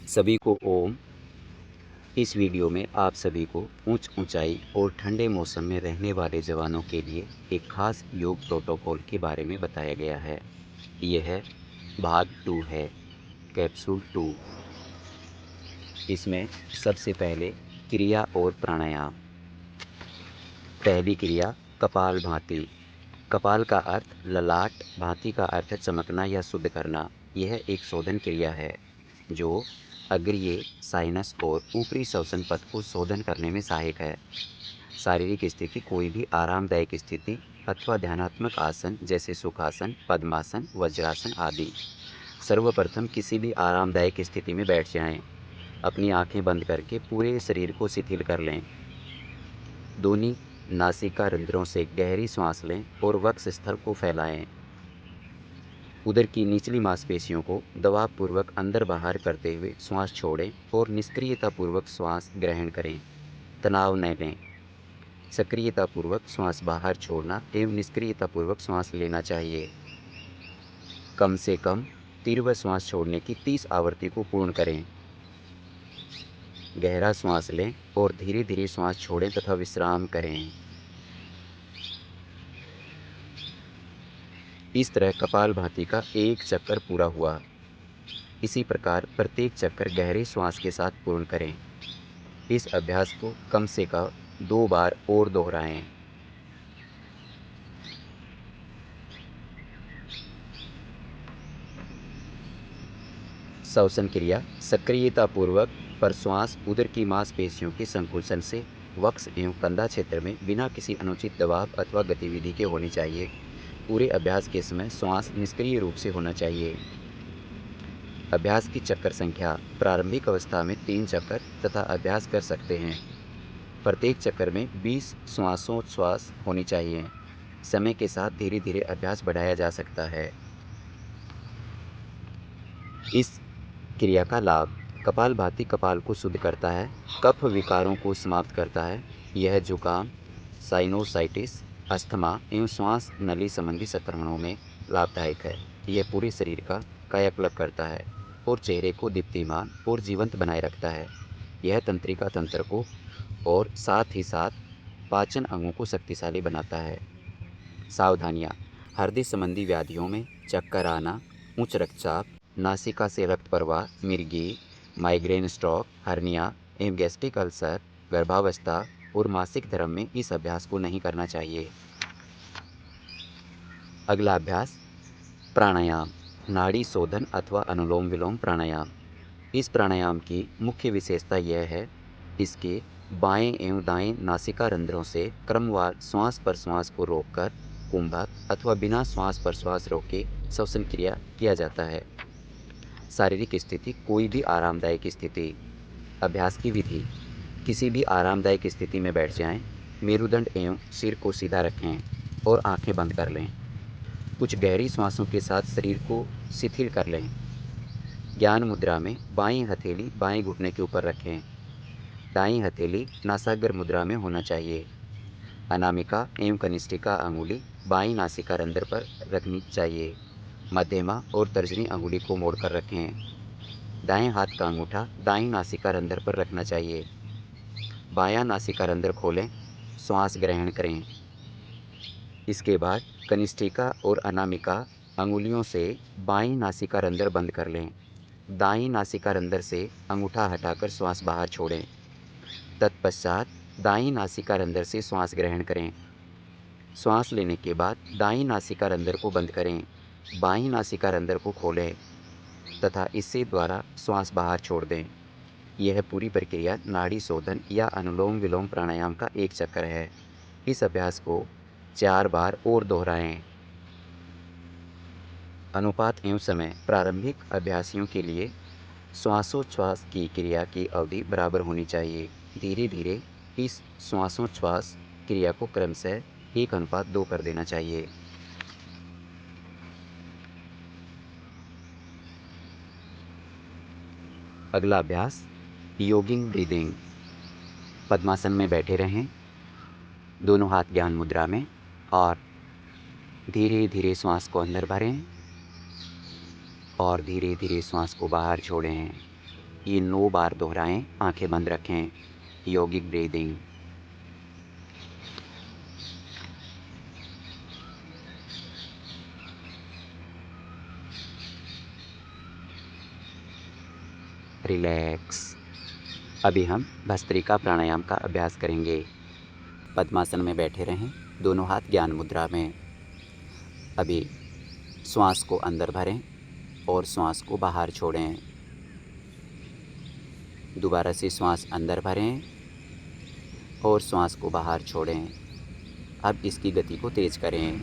सभी को ओम। इस वीडियो में आप सभी को ऊंच ऊंचाई और ठंडे मौसम में रहने वाले जवानों के लिए एक खास योग प्रोटोकॉल के बारे में बताया गया है। यह भाग 2 है, कैप्सूल 2। इसमें सबसे पहले क्रिया और प्राणायाम। पहली क्रिया कपाल भाती। कपाल का अर्थ ललाट, भाती का अर्थ चमकना या शुद्ध करना। यह एक शोधन क्रिया है जो अग्रीय, साइनस और ऊपरी श्वसन पथ को शोधन करने में सहायक है। शारीरिक स्थिति कोई भी आरामदायक स्थिति अथवा ध्यानात्मक आसन जैसे सुखासन, पद्मासन, वज्रासन आदि। सर्वप्रथम किसी भी आरामदायक स्थिति में बैठ जाएं। अपनी आंखें बंद करके पूरे शरीर को शिथिल कर लें। दोनों नासिका रंध्रों से गहरी सांस लें और वक्ष स्थल को फैलाएं। उदर की निचली मांसपेशियों को दबावपूर्वक अंदर बाहर करते हुए श्वास छोड़ें और निष्क्रियतापूर्वक श्वास ग्रहण करें। तनाव न लें। सक्रियतापूर्वक श्वास बाहर छोड़ना एवं निष्क्रियतापूर्वक श्वास लेना चाहिए। कम से कम तीव्र श्वास छोड़ने की 30 आवृत्ति को पूर्ण करें। गहरा श्वास लें और धीरे धीरे श्वास छोड़ें तथा विश्राम करें। इस तरह कपालभाति का एक चक्कर पूरा हुआ। इसी प्रकार प्रत्येक चक्कर गहरे श्वास के साथ पूर्ण करें। इस अभ्यास को कम से कम 2 बार और दोहराएं। श्वसन क्रिया सक्रियतापूर्वक प्रश्वास उदर की मांसपेशियों के संकुचन से वक्ष एवं कंधा क्षेत्र में बिना किसी अनुचित दबाव अथवा गतिविधि के होनी चाहिए। पूरे अभ्यास के समय श्वास निष्क्रिय रूप से होना चाहिए। अभ्यास की चक्कर संख्या प्रारंभिक अवस्था में 3 चक्कर तथा अभ्यास कर सकते हैं। प्रत्येक चक्कर में 20 श्वासोच्छ्वास होनी चाहिए। समय के साथ धीरे धीरे अभ्यास बढ़ाया जा सकता है। इस क्रिया का लाभ: कपालभाति कपाल को शुद्ध करता है, कफ विकारों को समाप्त करता है। यह जुकाम, साइनोसाइटिस, अस्थमा एवं श्वास नली संबंधी संक्रमणों में लाभदायक है। यह पूरे शरीर का कायाकल्प करता है और चेहरे को दीप्तिमान और जीवंत बनाए रखता है। यह तंत्रिका तंत्र को और साथ ही साथ पाचन अंगों को शक्तिशाली बनाता है। सावधानियाँ: हृदय संबंधी व्याधियों में चक्कर आना, उच्च रक्तचाप, नासिका से रक्त प्रवाह, मिर्गी, माइग्रेन, स्ट्रोक, हर्निया एवं गैस्ट्रिक अल्सर, गर्भावस्था और मासिक धर्म में इस अभ्यास को नहीं करना चाहिए। अगला अभ्यास प्राणायाम, नाड़ी शोधन अथवा अनुलोम विलोम प्राणायाम। इस प्राणायाम की मुख्य विशेषता यह है, इसके बाएं एवं दाएं नासिका रंध्रों से क्रमवार श्वास प्रश्वास को रोककर कुंभक अथवा बिना श्वास प्रश्वास रोके श्वसन क्रिया किया जाता है। शारीरिक स्थिति कोई भी आरामदायक स्थिति। अभ्यास की विधि: किसी भी आरामदायक स्थिति में बैठ जाएं, मेरुदंड एवं सिर को सीधा रखें और आंखें बंद कर लें। कुछ गहरी सांसों के साथ शरीर को शिथिल कर लें। ज्ञान मुद्रा में बाईं हथेली बाएं घुटने के ऊपर रखें। दाईं हथेली नासाग्र मुद्रा में होना चाहिए। अनामिका एवं कनिष्ठिका अंगुली बाईं नासिका रंध्र पर रखनी चाहिए। मध्यमा और तर्जनी अंगुली को मोड़कर रखें। दाएं हाथ का अंगूठा दाईं नासिका रंध्र पर रखना चाहिए। बायां नासिका रंध्र खोलें, श्वास ग्रहण करें। इसके बाद कनिष्ठिका और अनामिका अंगुलियों से बाईं नासिका रंध्र बंद कर लें। दाईं नासिका रंध्र से अंगूठा हटाकर श्वास बाहर छोड़ें। तत्पश्चात दाईं नासिका रंध्र से श्वास ग्रहण करें। श्वास लेने के बाद दाईं नासिका रंध्र को बंद करें। बाईं नासिका रंध्र को खोलें तथा इससे द्वारा श्वास बाहर छोड़ दें। यह पूरी प्रक्रिया नाड़ी शोधन या अनुलोम विलोम प्राणायाम का एक चक्कर है। इस अभ्यास को 4 बार और दोहराएं। अनुपात एवं समय: प्रारंभिक अभ्यासियों के लिए श्वासोच्छ्वास की क्रिया की अवधि बराबर होनी चाहिए। धीरे धीरे इस श्वासोच्छ्वास क्रिया को क्रमशः 1:2 कर देना चाहिए। अगला अभ्यास योगिंग ब्रीदिंग। पद्मासन में बैठे रहें, दोनों हाथ ज्ञान मुद्रा में, और धीरे धीरे श्वास को अंदर भरें और धीरे धीरे श्वास को बाहर छोड़ें। ये 9 बार दोहराएं, आंखें बंद रखें। योगिक ब्रीदिंग। रिलैक्स। अभी हम भस्त्रिका प्राणायाम का अभ्यास करेंगे। पद्मासन में बैठे रहें, दोनों हाथ ज्ञान मुद्रा में। अभी श्वास को अंदर भरें और श्वास को बाहर छोड़ें। दोबारा से श्वास अंदर भरें और श्वास को बाहर छोड़ें। अब इसकी गति को तेज करें।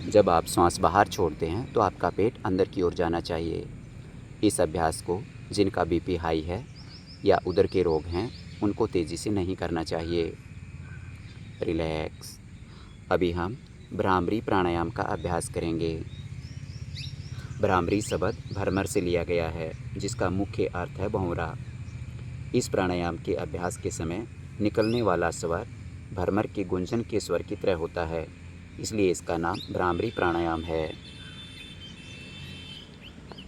जब आप श्वास बाहर छोड़ते हैं तो आपका पेट अंदर की ओर जाना चाहिए। इस अभ्यास को जिनका बीपी हाई है या उदर के रोग हैं उनको तेज़ी से नहीं करना चाहिए। रिलैक्स। अभी हम भ्रामरी प्राणायाम का अभ्यास करेंगे। भ्रामरी शब्द भ्रमर से लिया गया है, जिसका मुख्य अर्थ है भंवरा। इस प्राणायाम के अभ्यास के समय निकलने वाला स्वर भ्रमर के गुंजन के स्वर की तरह होता है, इसलिए इसका नाम भ्रामरी प्राणायाम है।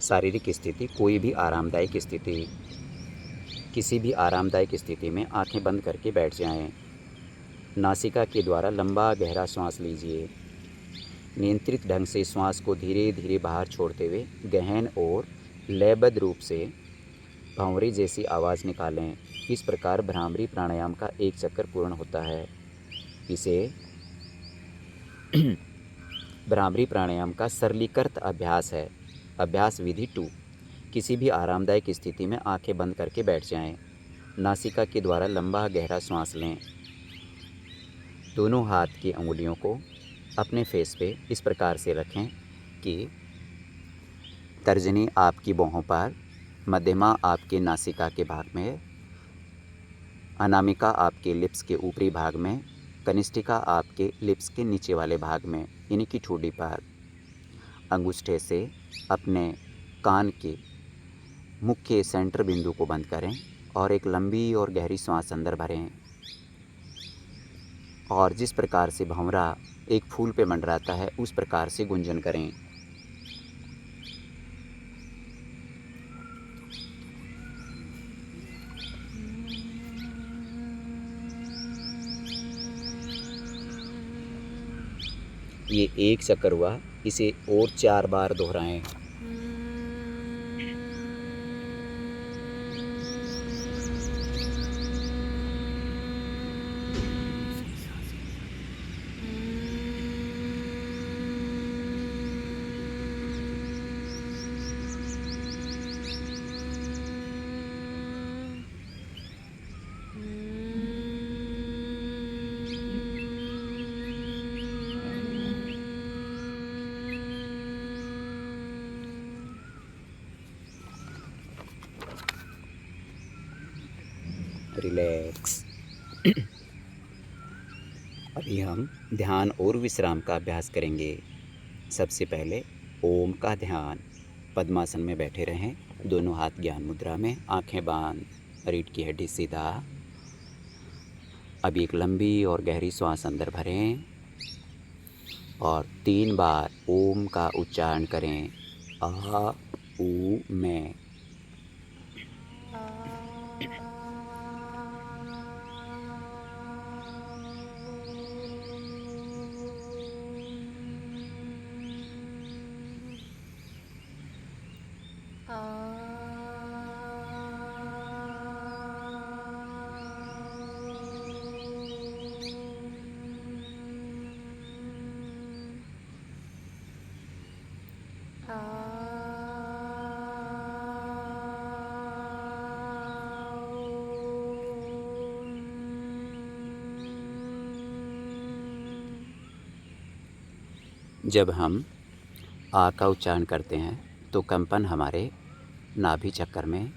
शारीरिक स्थिति कोई भी आरामदायक स्थिति। किसी भी आरामदायक स्थिति में आंखें बंद करके बैठ जाएं। नासिका के द्वारा लंबा गहरा श्वास लीजिए। नियंत्रित ढंग से श्वास को धीरे धीरे बाहर छोड़ते हुए गहन और लयबद्ध रूप से भंवरे जैसी आवाज़ निकालें। इस प्रकार भ्रामरी प्राणायाम का एक चक्र पूर्ण होता है। इसे भ्रामरी प्राणायाम का सरलीकृत अभ्यास है। अभ्यास विधि 2। किसी भी आरामदायक स्थिति में आंखें बंद करके बैठ जाएं। नासिका के द्वारा लंबा गहरा श्वास लें। दोनों हाथ की अंगुलियों को अपने फेस पे इस प्रकार से रखें कि तर्जनी आपकी बाहों पर, मध्यमा आपके नासिका के भाग में, अनामिका आपके लिप्स के ऊपरी भाग में, कनिष्ठिका आपके लिप्स के नीचे वाले भाग में यानी कि ठोड़ी पर। अंगूठे से अपने कान के मुख्य सेंटर बिंदु को बंद करें और एक लंबी और गहरी सांस अंदर भरें। और जिस प्रकार से भंवरा एक फूल पे मंडराता है उस प्रकार से गुंजन करें। ये एक चक्कर हुआ, इसे और 4 बार दोहराएं। रिलैक्स। अभी हम ध्यान और विश्राम का अभ्यास करेंगे। सबसे पहले ओम का ध्यान। पद्मासन में बैठे रहें, दोनों हाथ ज्ञान मुद्रा में, आंखें बंद, रीढ़ की हड्डी सीधा। अभी एक लंबी और गहरी सांस अंदर भरें और 3 बार ओम का उच्चारण करें। आ ऊ मैं। जब हम आ का उच्चारण करते हैं तो कंपन हमारे नाभि चक्र में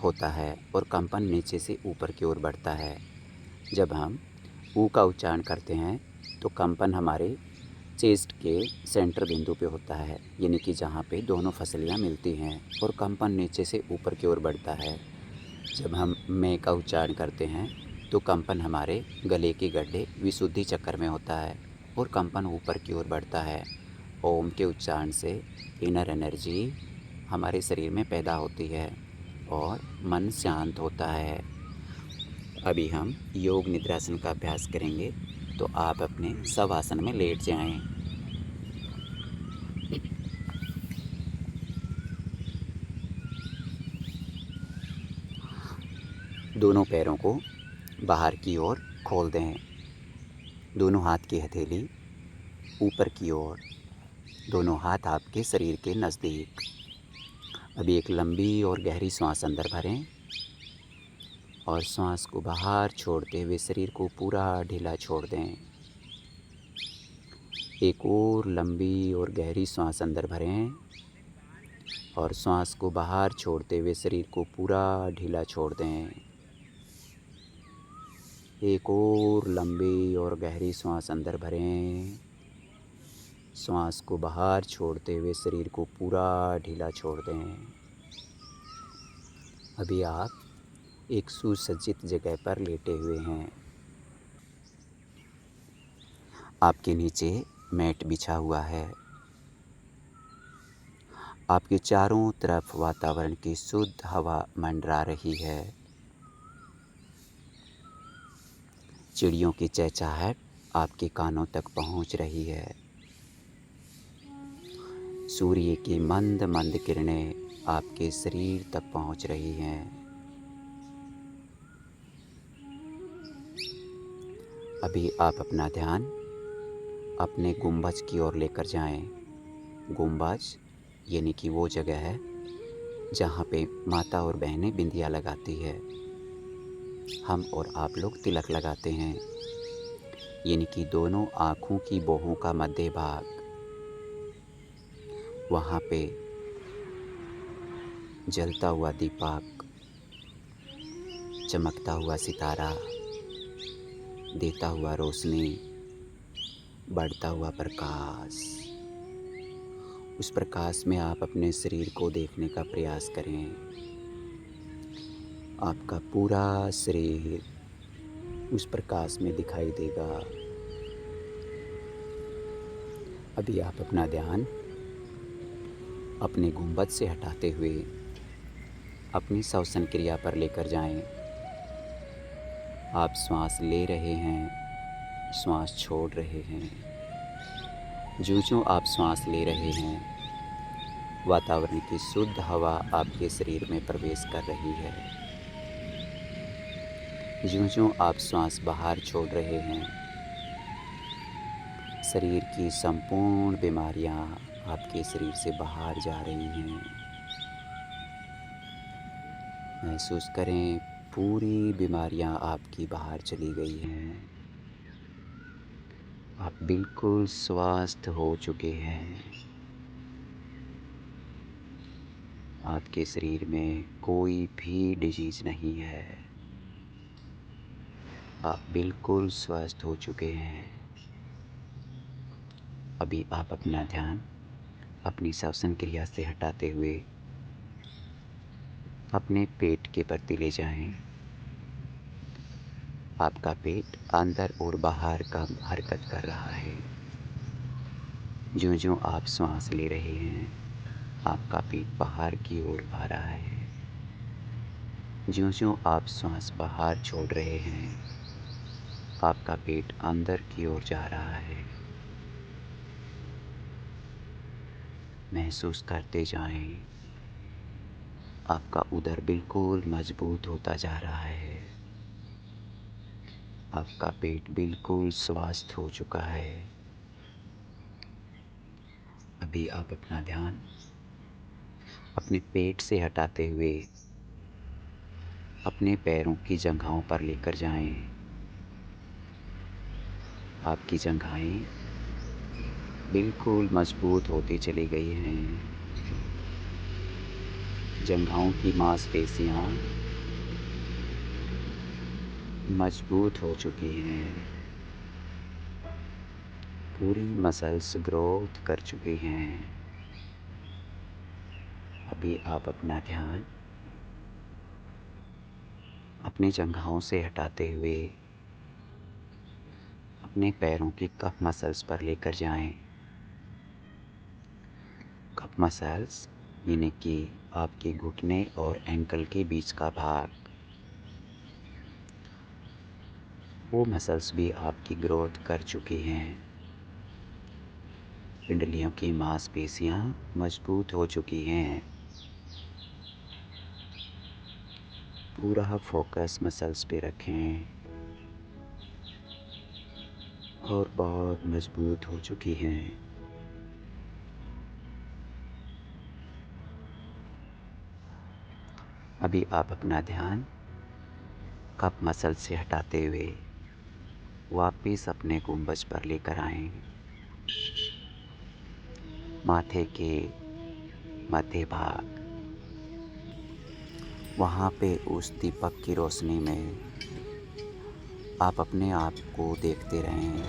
होता है और कंपन नीचे से ऊपर की ओर बढ़ता है। जब हम ऊ का उच्चारण करते हैं तो कंपन हमारे चेस्ट के सेंटर बिंदु पे होता है, यानी कि जहाँ पे दोनों फसलियाँ मिलती हैं, और कंपन नीचे से ऊपर की ओर बढ़ता है। जब हम मैं का उच्चारण करते हैं तो कंपन हमारे गले के गड्ढे विशुद्धि चक्र में होता है। और कंपन ऊपर की ओर बढ़ता है। ओम के उच्चारण से इनर एनर्जी हमारे शरीर में पैदा होती है और मन शांत होता है। अभी हम योग निद्रासन का अभ्यास करेंगे, तो आप अपने शवासन में लेट जाएं। दोनों पैरों को बाहर की ओर खोल दें। दोनों हाथ की हथेली ऊपर की ओर, दोनों हाथ आपके शरीर के नज़दीक। अभी एक लंबी और गहरी सांस अंदर भरें और सांस को बाहर छोड़ते हुए शरीर को पूरा ढीला छोड़ दें। एक और लंबी और गहरी सांस अंदर भरें और सांस को बाहर छोड़ते हुए शरीर को पूरा ढीला छोड़ दें। एक और लंबी और गहरी सांस अंदर भरें, सांस को बाहर छोड़ते हुए शरीर को पूरा ढीला छोड़ दें। अभी आप एक सुसज्जित जगह पर लेटे हुए हैं। आपके नीचे मैट बिछा हुआ है। आपके चारों तरफ वातावरण की शुद्ध हवा मंडरा रही है। चिड़ियों की चहचहाहट आपके कानों तक पहुंच रही है। सूर्य की मंद मंद किरणें आपके शरीर तक पहुंच रही हैं। अभी आप अपना ध्यान अपने गुंबज की ओर लेकर जाएं। गुंबज यानी कि वो जगह है जहाँ पे माता और बहनें बिंदिया लगाती है। हम और आप लोग तिलक लगाते हैं, यानी कि दोनों आँखों की बोहों का मध्य भाग। वहाँ पे जलता हुआ दीपक, चमकता हुआ सितारा, देता हुआ रोशनी, बढ़ता हुआ प्रकाश। उस प्रकाश में आप अपने शरीर को देखने का प्रयास करें। आपका पूरा शरीर उस प्रकाश में दिखाई देगा। अभी आप अपना ध्यान अपने गुंबद से हटाते हुए अपनी श्वसन क्रिया पर लेकर जाएं। आप श्वास ले रहे हैं, श्वास छोड़ रहे हैं। जो आप श्वास ले रहे हैं, वातावरण की शुद्ध हवा आपके शरीर में प्रवेश कर रही है। जो आप श्वास बाहर छोड़ रहे हैं, शरीर की संपूर्ण बीमारियां आपके शरीर से बाहर जा रही हैं। महसूस करें, पूरी बीमारियां आपकी बाहर चली गई हैं। आप बिल्कुल स्वस्थ हो चुके हैं। आपके शरीर में कोई भी डिजीज नहीं है। आप बिल्कुल स्वस्थ हो चुके हैं। अभी आप अपना ध्यान अपनी श्वसन क्रिया से हटाते हुए अपने पेट के प्रति ले जाएं। आपका पेट अंदर और बाहर का हरकत कर रहा है। जो आप सांस ले रहे हैं, आपका पेट बाहर की ओर आ रहा है। जो आप सांस बाहर छोड़ रहे हैं, आपका पेट अंदर की ओर जा रहा है। महसूस करते जाएं, आपका उदर बिल्कुल मजबूत होता जा रहा है। आपका पेट बिल्कुल स्वस्थ हो चुका है। अभी आप अपना ध्यान अपने पेट से हटाते हुए अपने पैरों की जंघाओं पर लेकर जाएं। आपकी जंघाएं बिल्कुल मजबूत होती चली गई हैं। जंघाओं की मांसपेशियां मजबूत हो चुकी हैं। पूरी मसल्स ग्रोथ कर चुकी हैं। अभी आप अपना ध्यान अपनी जंघाओं से हटाते हुए अपने पैरों की कफ मसल्स पर लेकर जाएं। कफ मसल्स यानी कि आपके घुटने और एंकल के बीच का भाग, वो मसल्स भी आपकी ग्रोथ कर चुकी हैं। पिंडलियों की मांसपेशियां मजबूत हो चुकी हैं। पूरा फोकस मसल्स पे रखें और बहुत मजबूत हो चुकी हैं। अभी आप अपना ध्यान कफ मसल से हटाते हुए वापस अपने गुंबज पर लेकर आएं। माथे के मध्य भाग, वहाँ पे उस दीपक की रोशनी में आप अपने आप को देखते रहें।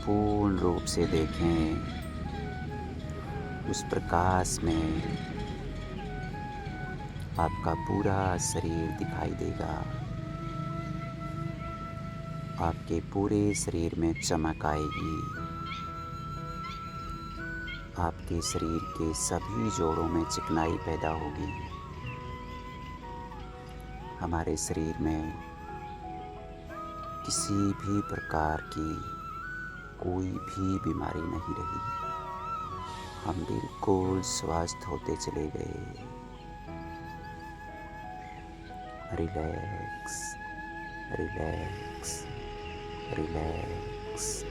पूर्ण रूप से देखें। उस प्रकाश में आपका पूरा शरीर दिखाई देगा। आपके पूरे शरीर में चमक आएगी। आपके शरीर के सभी जोड़ों में चिकनाई पैदा होगी। हमारे शरीर में किसी भी प्रकार की कोई भी बीमारी नहीं रही। हम बिल्कुल स्वस्थ होते चले गए। Relax, relax, relax.